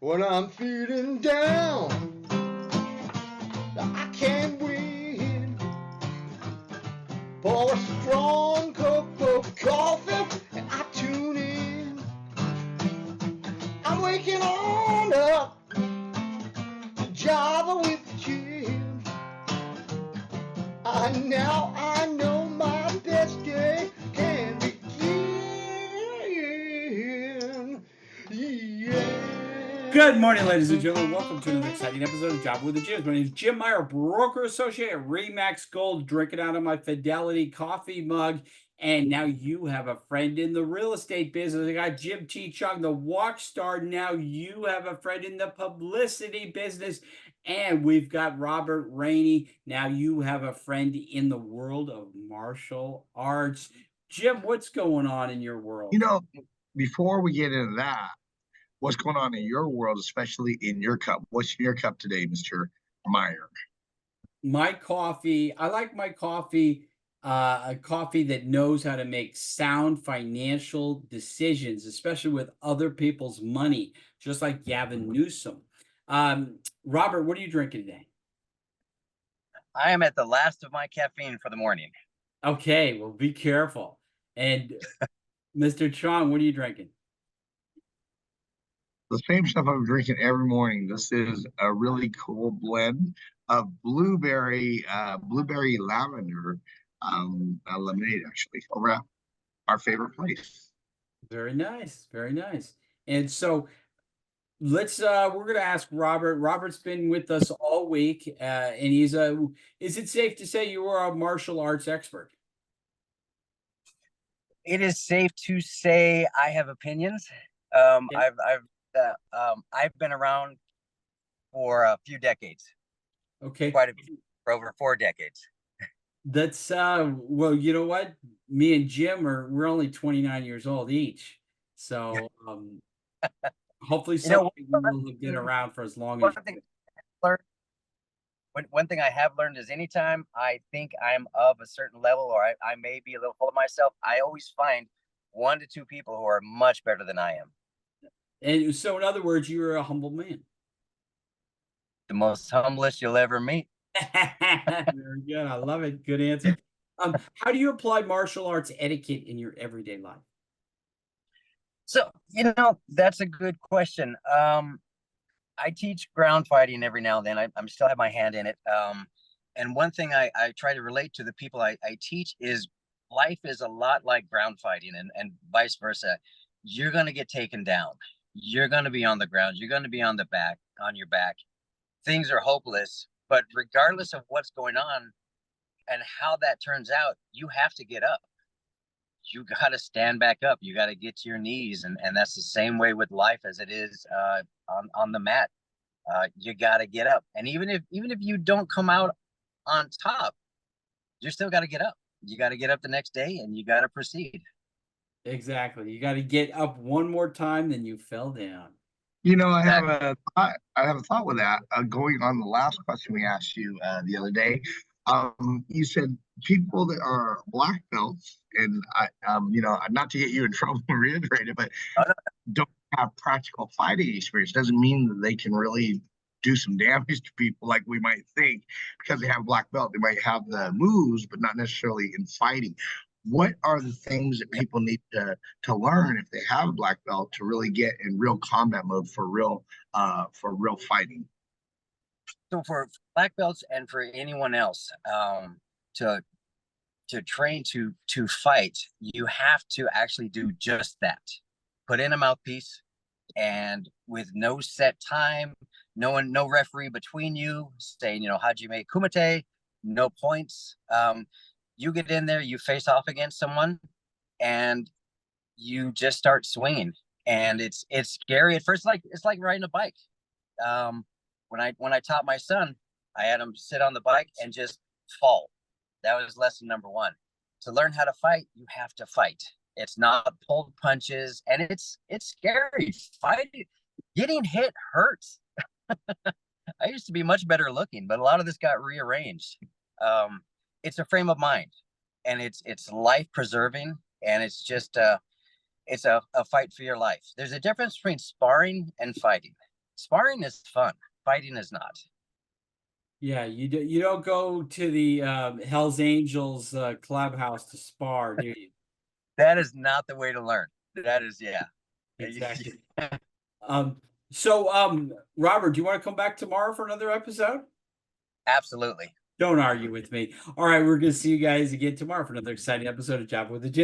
When I'm feeling down, I can't win. Pour a strong cup of coffee and I tune in. I'm waking on up to Java with Jim. Now I know my best day can begin. Yeah. Good morning, ladies and gentlemen. Welcome to another exciting episode of Job with the Jims. My name is Jim Meyer, broker associate at Remax Gold, drinking out of my Fidelity coffee mug. And now you have a friend in the real estate business. I got Jim T. Chong, the Wok Star. Now you have a friend in the publicity business. And we've got Robert Raney. Now you have a friend in the world of martial arts. Jim, what's going on in your world? Before we get into that, what's going on in your world, especially in your cup? What's in your cup today, Mr. Meyer? My coffee, I like my coffee, a coffee that knows how to make sound financial decisions, especially with other people's money, just like Gavin Newsom. Robert, what are you drinking today? I am at the last of my caffeine for the morning. Okay, well, be careful. And Mr. Chong, what are you drinking? The same stuff I'm drinking every morning. This is a really cool blend of blueberry lavender lemonade, actually, over at our favorite place. Very nice, very nice. And so we're gonna ask Robert. Robert's been with us all week, and he's is it safe to say you are a martial arts expert? It is safe to say I have opinions. Okay. I've been around for a few decades, Okay. quite a few, for over 4 decades. That's well, you know what? Me and Jim we're only 29 years old each. So hopefully someday we will have been around for as long as One thing I have learned is anytime I think I'm of a certain level or I may be a little full of myself, I always find 1 to 2 people who are much better than I am. And so in other words, you're a humble man. The most humblest you'll ever meet. Very good. I love it. Good answer. How do you apply martial arts etiquette in your everyday life? So, that's a good question. I teach ground fighting every now and then. I still have my hand in it. And one thing I try to relate to the people I teach is life is a lot like ground fighting and vice versa. You're going to get taken down. You're going to be on the ground. You're going to be on your back. Things are hopeless. But regardless of what's going on and how that turns out, you have to get up. You got to stand back up. You got to get to your knees. And that's the same way with life as it is on the mat. You got to get up. And even if you don't come out on top, you still got to get up. You got to get up the next day and you got to proceed. Exactly. You got to get up one more time than you fell down. I have a thought with that. Going on the last question we asked you the other day, you said people that are black belts, and not to get you in trouble and reiterate it, but don't have practical fighting experience doesn't mean that they can really do some damage to people like we might think. Because they have black belt, they might have the moves, but not necessarily in fighting. What are the things that people need to learn if they have a black belt to really get in real combat mode for real fighting? So for black belts and for anyone else, to train to fight, you have to actually do just that. Put in a mouthpiece, and with no set time, no referee between you saying, how'd you make kumite, no points. You get in there, you face off against someone, and you just start swinging. And it's scary at first. It's like riding a bike. When I taught my son, I had him sit on the bike and just fall. That was lesson number 1. To learn how to fight, you have to fight. It's not pulled punches, and it's scary. Fighting, getting hit hurts. I used to be much better looking, but a lot of this got rearranged. It's a frame of mind, and it's life preserving, and it's just it's a fight for your life. There's a difference between sparring and fighting. Sparring is fun. Fighting is not. Yeah, you don't go to the Hell's Angels clubhouse to spar, do you? That is not the way to learn. That is, yeah. Exactly. So Robert, do you want to come back tomorrow for another episode? Absolutely. Don't argue with me. All right, we're going to see you guys again tomorrow for another exciting episode of Job with the Gym.